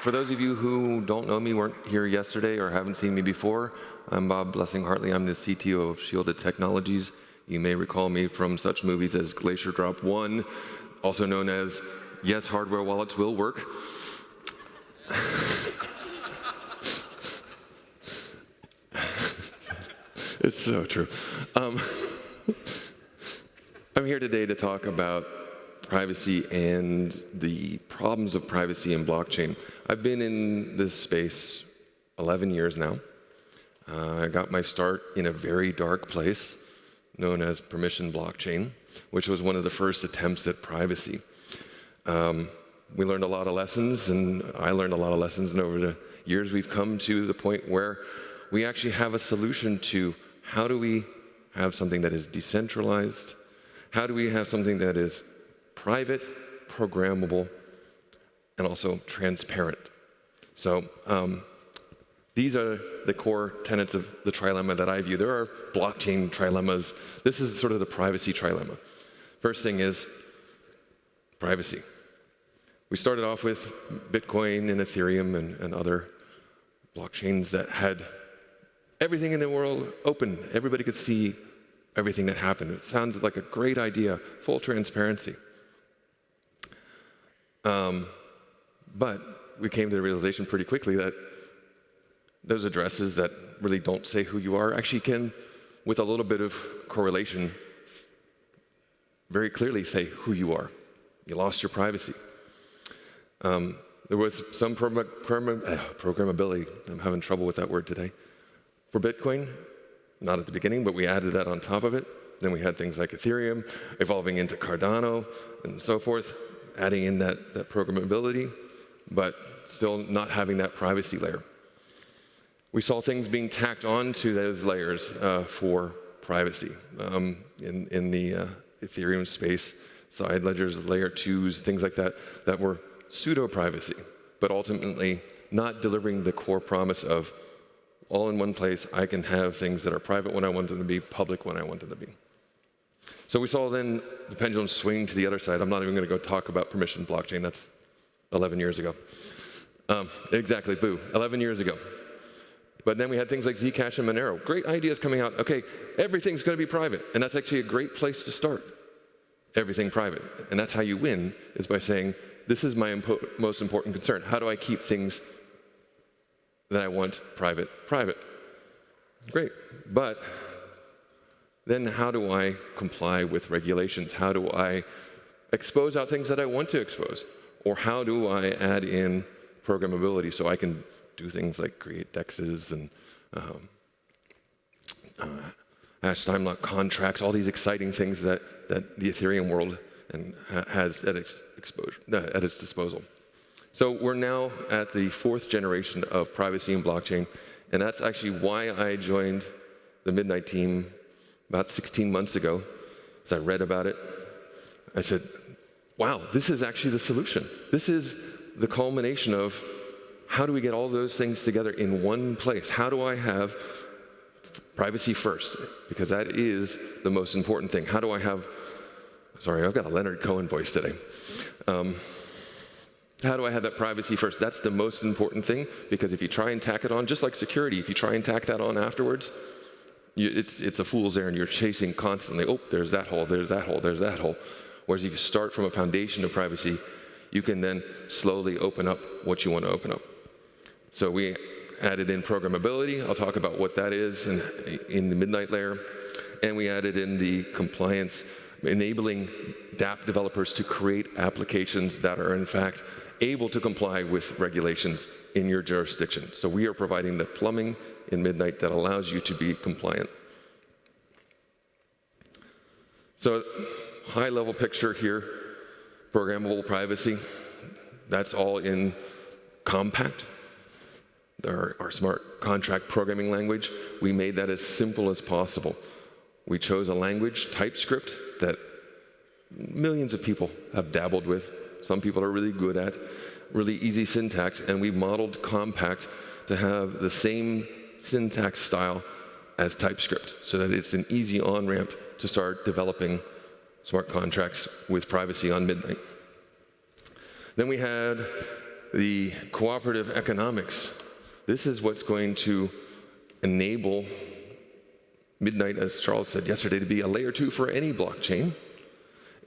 For those of you who don't know me, weren't here yesterday, or haven't seen me before, I'm Bob Blessing-Hartley. I'm the CTO of Shielded Technologies. You may recall me from such movies as Glacier Drop 1, also known as Yes, Hardware Wallets Will Work. It's so true. I'm here today to talk about privacy and the problems of privacy in blockchain. I've been in this space 11 years now. I got my start in a very dark place known as permission blockchain, which was one of the first attempts at privacy. We learned a lot of lessons, and I learned a lot of lessons, and over the years we've come to the point where we actually have a solution to how do we have something that is decentralized, how do we have something that is private, programmable, and also transparent. So these are the core tenets of the trilemma that I view. There are blockchain trilemmas. This is sort of the privacy trilemma. First thing is privacy. We started off with Bitcoin and Ethereum and other blockchains that had everything in the world open. Everybody could see everything that happened. It sounds like a great idea, full transparency. But we came to the realization pretty quickly that those addresses that really don't say who you are actually can, with a little bit of correlation, very clearly say who you are. You lost your privacy. There was some programmability. I'm having trouble with that word today. For Bitcoin, not at the beginning, but we added that on top of it. Then we had things like Ethereum evolving into Cardano and so forth, adding in that programmability, but still not having that privacy layer. We saw things being tacked onto those layers for privacy. In the Ethereum space, side ledgers, layer 2s, things like that, that were pseudo-privacy, but ultimately not delivering the core promise of all in one place, I can have things that are private when I want them to be, public when I want them to be. So we saw then the pendulum swing to the other side. I'm not even going to go talk about permission blockchain. That's 11 years ago. Exactly, boo, 11 years ago. But then we had things like Zcash and Monero. Great ideas coming out. Okay, everything's going to be private. And that's actually a great place to start. Everything private. And that's how you win, is by saying, this is my most important concern. How do I keep things that I want private, private? Great. But then how do I comply with regulations? How do I expose out things that I want to expose? Or how do I add in programmability so I can do things like create DEXs and hash time lock contracts, all these exciting things that the Ethereum world has at its disposal. So we're now at the 4th generation of privacy in blockchain, and that's actually why I joined the Midnight team about 16 months ago. As I read about it, I said, wow, this is actually the solution. This is the culmination of how do we get all those things together in one place? How do I have privacy first? Because that is the most important thing. How do I have, sorry, I've got a Leonard Cohen voice today. How do I have that privacy first? That's the most important thing, because if you try and tack it on, just like security, if you try and tack that on afterwards, it's a fool's errand. You're chasing constantly, oh, there's that hole, there's that hole, there's that hole. Whereas if you start from a foundation of privacy, you can then slowly open up what you want to open up. So we added in programmability. I'll talk about what that is in the Midnight layer. And we added in the compliance, enabling dApp developers to create applications that are in fact able to comply with regulations in your jurisdiction. So we are providing the plumbing in Midnight that allows you to be compliant. So high-level picture here, programmable privacy, that's all in Compact, our smart contract programming language. We made that as simple as possible. We chose a language, TypeScript, that millions of people have dabbled with. Some people are really good at, really easy syntax, and we modeled Compact to have the same syntax style as TypeScript, so that it's an easy on-ramp to start developing smart contracts with privacy on Midnight. Then we had the cooperative economics. This is what's going to enable Midnight, as Charles said yesterday, to be a layer 2 for any blockchain.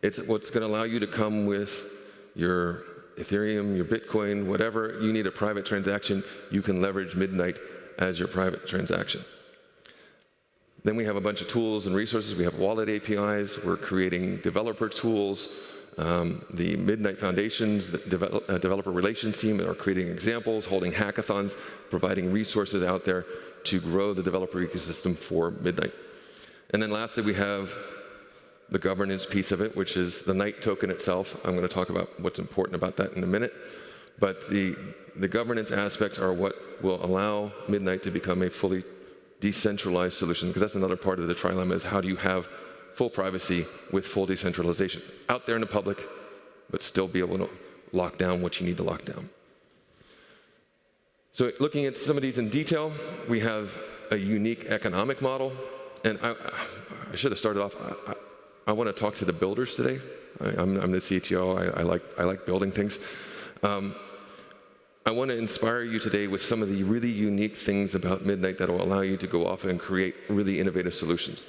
It's what's going to allow you to come with your Ethereum, your Bitcoin, whatever you need a private transaction, you can leverage Midnight as your private transaction. Then we have a bunch of tools and resources. We have wallet APIs. We're creating developer tools. The Midnight Foundation's developer relations team are creating examples, holding hackathons, providing resources out there to grow the developer ecosystem for Midnight. And then lastly, we have the governance piece of it, which is the Night token itself. I'm going to talk about what's important about that in a minute. But the governance aspects are what will allow Midnight to become a fully decentralized solution, because that's another part of the trilemma, is how do you have full privacy with full decentralization out there in the public, but still be able to lock down what you need to lock down. So looking at some of these in detail, we have a unique economic model. And I should have started off, I want to talk to the builders today. I'm the CTO, I like building things. I want to inspire you today with some of the really unique things about Midnight that will allow you to go off and create really innovative solutions.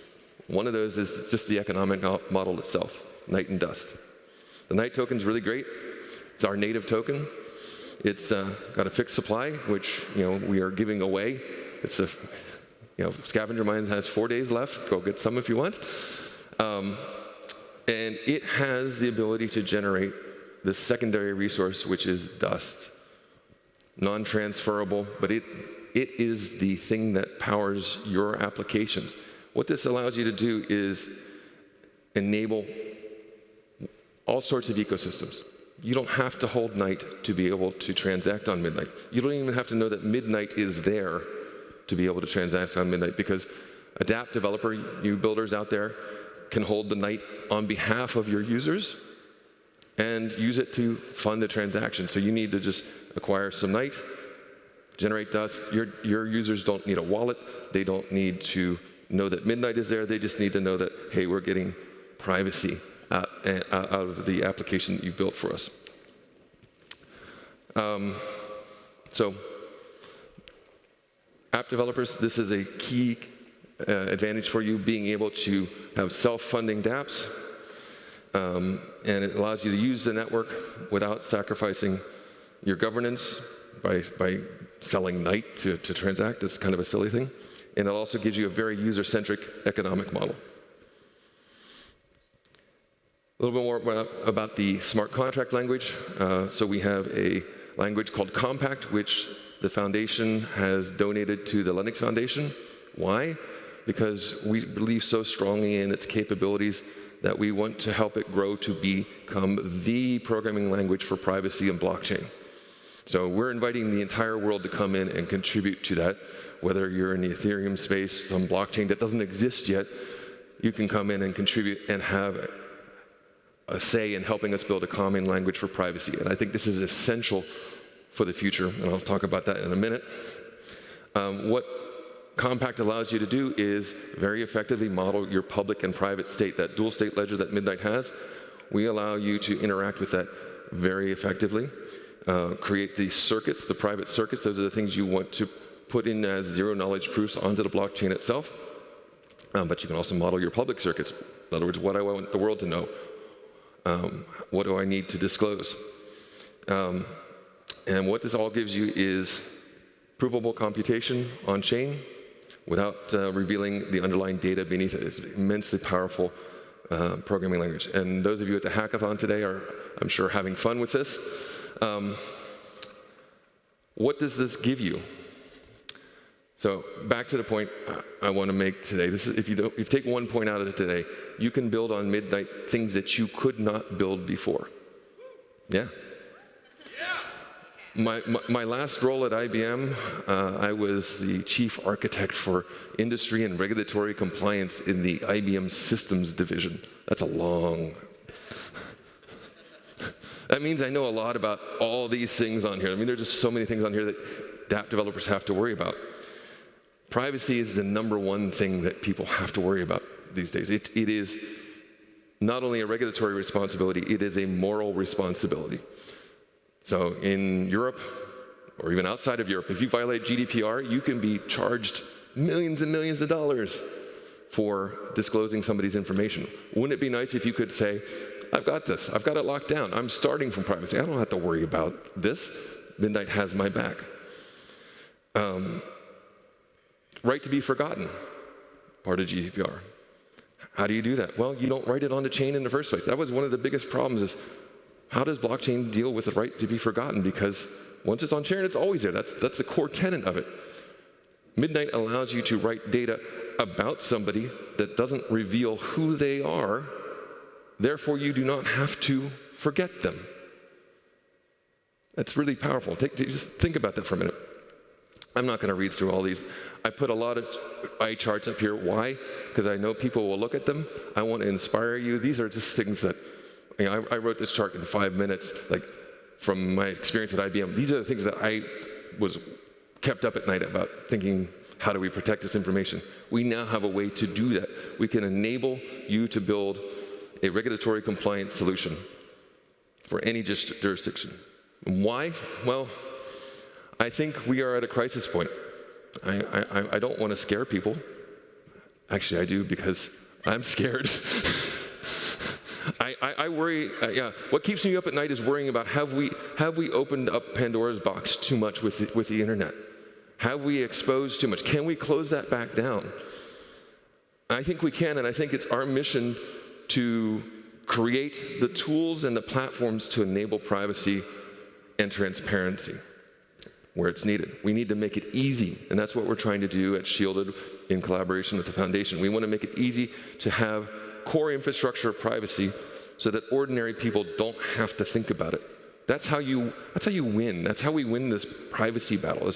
One of those is just the economic model itself, Night and Dust. The Night token is really great. It's our native token. It's got a fixed supply, which we are giving away. It's a Scavenger Mine has 4 days left. Go get some if you want. And it has the ability to generate the secondary resource, which is dust. Non-transferable, but it is the thing that powers your applications. What this allows you to do is enable all sorts of ecosystems. You don't have to hold Night to be able to transact on Midnight. You don't even have to know that Midnight is there to be able to transact on Midnight, because a dApp developer, you builders out there, can hold the Night on behalf of your users and use it to fund a transaction. So you need to just acquire some Night, generate dust. Your users don't need a wallet. They don't need to know that Midnight is there. They just need to know that, hey, we're getting privacy out of the application that you've built for us. So app developers, this is a key advantage for you, being able to have self-funding dApps. And it allows you to use the network without sacrificing your governance by selling Night to transact. It's kind of a silly thing. And it also gives you a very user-centric economic model. A little bit more about the smart contract language. So we have a language called Compact, which the foundation has donated to the Linux Foundation. Why? Because we believe so strongly in its capabilities that we want to help it grow to become the programming language for privacy and blockchain. So we're inviting the entire world to come in and contribute to that. Whether you're in the Ethereum space, some blockchain that doesn't exist yet, you can come in and contribute and have a say in helping us build a common language for privacy. And I think this is essential for the future, and I'll talk about that in a minute. What Compact allows you to do is very effectively model your public and private state, that dual state ledger that Midnight has. We allow you to interact with that very effectively. Create these circuits, the private circuits. Those are the things you want to put in as zero-knowledge proofs onto the blockchain itself. But you can also model your public circuits. In other words, what do I want the world to know? What do I need to disclose? And what this all gives you is provable computation on-chain without revealing the underlying data beneath it. It's an immensely powerful programming language. And those of you at the hackathon today are, I'm sure, having fun with this. What does this give you? So back to the point I want to make today. This is, if you take one point out of it today, you can build on Midnight things that you could not build before. Yeah. My last role at IBM, I was the chief architect for industry and regulatory compliance in the IBM systems division. That's a long. That means I know a lot about all these things on here. I mean, there's just so many things on here that dApp developers have to worry about. Privacy is the #1 thing that people have to worry about these days. It is not only a regulatory responsibility, it is a moral responsibility. So in Europe, or even outside of Europe, if you violate GDPR, you can be charged millions and millions of dollars for disclosing somebody's information. Wouldn't it be nice if you could say, I've got this, I've got it locked down, I'm starting from privacy, I don't have to worry about this, Midnight has my back. Right to be forgotten, part of GDPR. How do you do that? Well, you don't write it on the chain in the first place. That was one of the biggest problems, is how does blockchain deal with the right to be forgotten? Because once it's on chain, it's always there. That's the core tenet of it. Midnight allows you to write data about somebody that doesn't reveal who they are, therefore you do not have to forget them. That's really powerful. Just think about that for a minute. I'm not going to read through all these. I put a lot of eye charts up here. Why? Because I know people will look at them. I want to inspire you. These are just things that, I wrote this chart in 5 minutes, like from my experience at IBM. These are the things that I was kept up at night about, thinking, how do we protect this information? We now have a way to do that. We can enable you to build a regulatory compliant solution for any jurisdiction. Why? Well, I think we are at a crisis point. I don't want to scare people. Actually, I do, because I'm scared. I worry, what keeps me up at night is worrying about, have we opened up Pandora's box too much with the internet? Have we exposed too much? Can we close that back down? I think we can, and I think it's our mission to create the tools and the platforms to enable privacy and transparency where it's needed. We need to make it easy, and that's what we're trying to do at Shielded in collaboration with the foundation. We want to make it easy to have core infrastructure of privacy so that ordinary people don't have to think about it. That's how you win. That's how we win this privacy battle.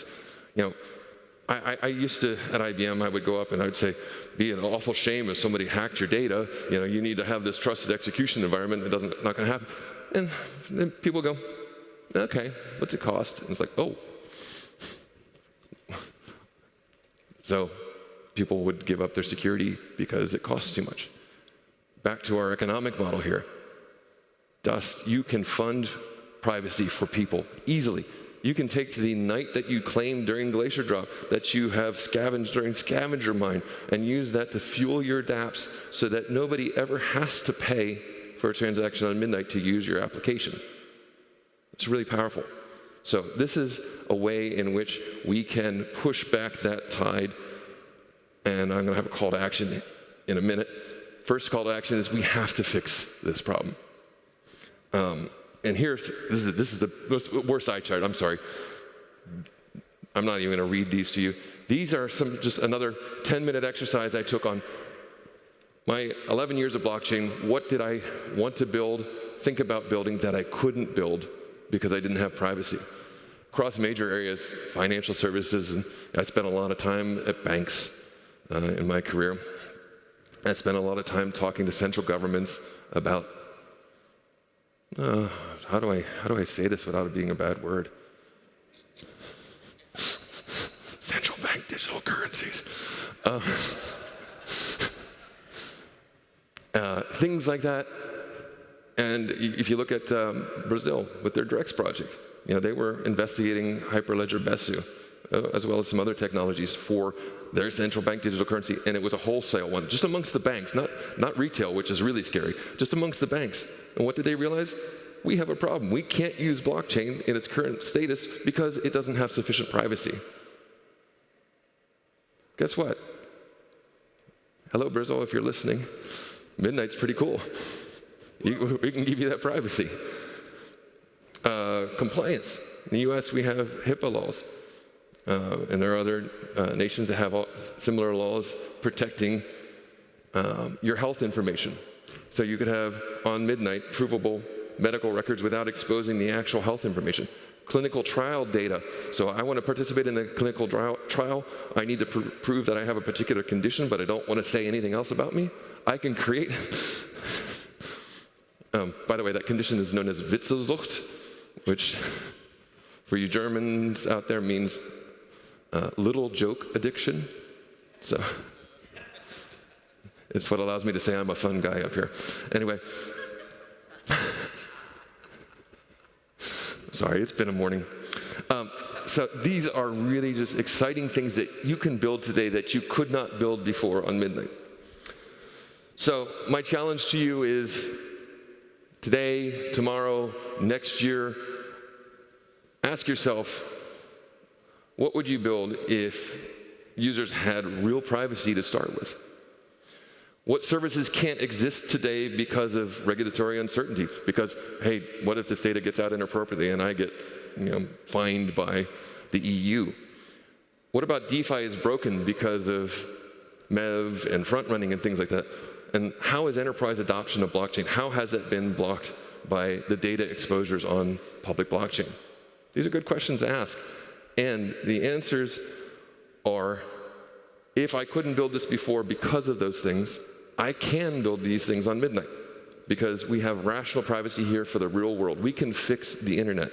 I used to, at IBM, I would go up and I would say, be an awful shame if somebody hacked your data. You need to have this trusted execution environment. Not going to happen. And then people go, okay, what's it cost? And it's like, oh. So people would give up their security because it costs too much. Back to our economic model here. Dust, you can fund privacy for people easily. You can take the night that you claimed during Glacier Drop, that you have scavenged during Scavenger Mine, and use that to fuel your dApps so that nobody ever has to pay for a transaction on Midnight to use your application. It's really powerful. So this is a way in which we can push back that tide, and I'm going to have a call to action in a minute. First call to action is we have to fix this problem. And this is the worst eye chart. I'm sorry. I'm not even going to read these to you. These are just another 10-minute exercise I took on my 11 years of blockchain. What did I want to build, think about building that I couldn't build because I didn't have privacy? Across major areas, financial services, and I spent a lot of time at banks in my career. I spent a lot of time talking to central governments about how do I say this without it being a bad word? Central bank digital currencies. Things like that. And if you look at Brazil with their Drex project, they were investigating Hyperledger Besu, as well as some other technologies for their central bank digital currency, and it was a wholesale one, just amongst the banks, not retail, which is really scary, just amongst the banks. And what did they realize? We have a problem. We can't use blockchain in its current status because it doesn't have sufficient privacy. Guess what? Hello, Brazil, if you're listening. Midnight's pretty cool. We can give you that privacy. Compliance. In the US, we have HIPAA laws. And there are other nations that have similar laws protecting your health information. So you could have, on Midnight, provable medical records without exposing the actual health information. Clinical trial data. So I want to participate in a clinical trial. I need to prove that I have a particular condition, but I don't want to say anything else about me. I can create... by the way, that condition is known as Witzesucht, which, for you Germans out there, means little joke addiction. So it's what allows me to say I'm a fun guy up here. Anyway. Sorry, it's been a morning. So these are really just exciting things that you can build today that you could not build before on Midnight. So my challenge to you is today, tomorrow, next year, ask yourself, what would you build if users had real privacy to start with? What services can't exist today because of regulatory uncertainty? Because, hey, what if this data gets out inappropriately and I get fined by the EU? What about DeFi is broken because of MEV and front running and things like that? And how is enterprise adoption of blockchain? How has it been blocked by the data exposures on public blockchain? These are good questions to ask. And the answers are, if I couldn't build this before because of those things, I can build these things on Midnight because we have rational privacy here for the real world. We can fix the internet.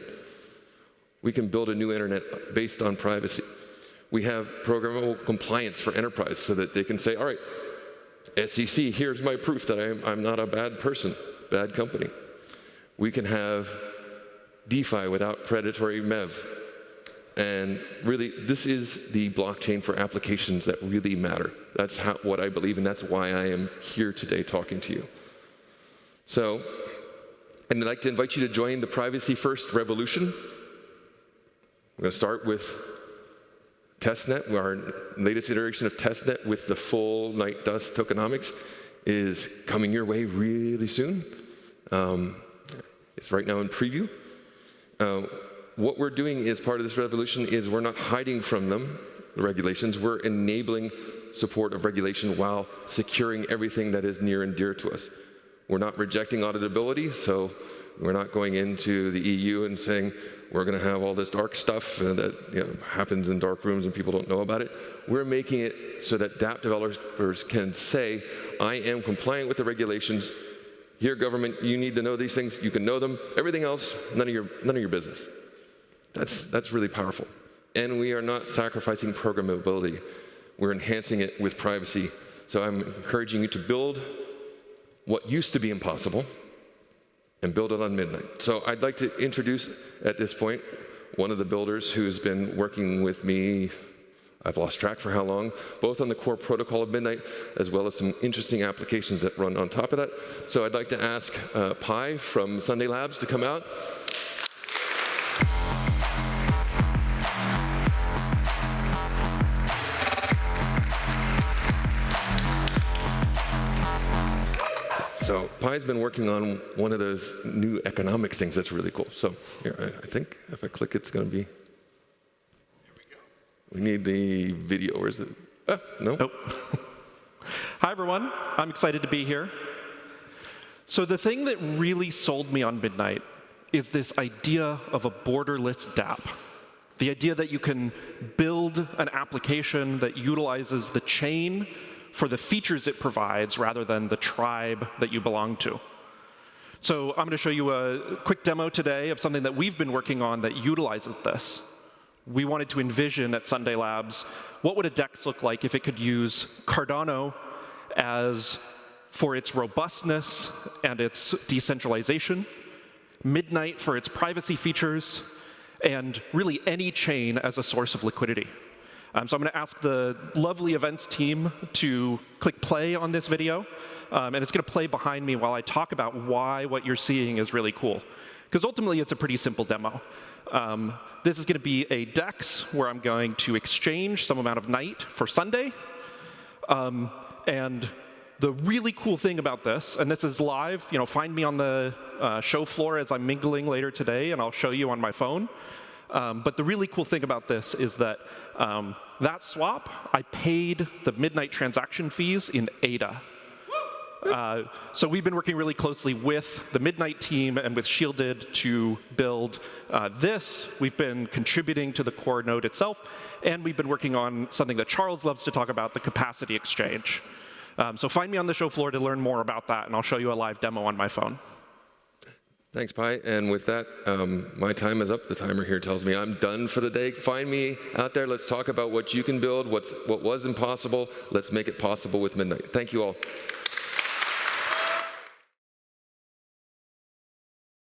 We can build a new internet based on privacy. We have programmable compliance for enterprise so that they can say, all right, SEC, here's my proof that I'm not a bad person, bad company. We can have DeFi without predatory MEV. And really, this is the blockchain for applications that really matter. That's what I believe, and that's why I am here today talking to you. So, and I'd like to invite you to join the Privacy First revolution. We're going to start with testnet. Our latest iteration of testnet with the full night dust tokenomics is coming your way really soon. It's right now in preview. What we're doing as part of this revolution is we're not hiding from them, the regulations. We're enabling support of regulation while securing everything that is near and dear to us. We're not rejecting auditability, so we're not going into the EU and saying we're going to have all this dark stuff that happens in dark rooms and people don't know about it. We're making it so that dApp developers can say, I am compliant with the regulations. Here, government, you need to know these things. You can know them. Everything else, none of your business. That's really powerful. And we are not sacrificing programmability. We're enhancing it with privacy. So I'm encouraging you to build what used to be impossible and build it on Midnight. So I'd like to introduce at this point one of the builders who's been working with me, I've lost track for how long, both on the core protocol of Midnight as well as some interesting applications that run on top of that. So I'd like to ask Pi from SundaeLabs to come out. So Pi's been working on one of those new economic things that's really cool. So here, I think if I click, it's going to be. Here we go. We need the video. Or is it? No. Nope. Hi, everyone. I'm excited to be here. So the thing that really sold me on Midnight is this idea of a borderless dApp. The idea that you can build an application that utilizes the chain for the features it provides rather than the tribe that you belong to. So I'm going to show you a quick demo today of something that we've been working on that utilizes this. We wanted to envision at SundaeLabs what would a DEX look like if it could use Cardano for its robustness and its decentralization, Midnight for its privacy features, and really any chain as a source of liquidity. So I'm going to ask the lovely events team to click play on this video, and it's going to play behind me while I talk about why what you're seeing is really cool. Because ultimately, it's a pretty simple demo. This is going to be a DEX where I'm going to exchange some amount of night for Sunday. And the really cool thing about this, and this is live, find me on the show floor as I'm mingling later today, and I'll show you on my phone. But the really cool thing about this is that that swap, I paid the Midnight transaction fees in ADA. So we've been working really closely with the Midnight team and with Shielded to build this. We've been contributing to the core node itself, and we've been working on something that Charles loves to talk about, the capacity exchange. So find me on the show floor to learn more about that, and I'll show you a live demo on my phone. Thanks, Pi. And with that, my time is up. The timer here tells me I'm done for the day. Find me out there. Let's talk about what you can build, what was impossible. Let's make it possible with Midnight. Thank you all.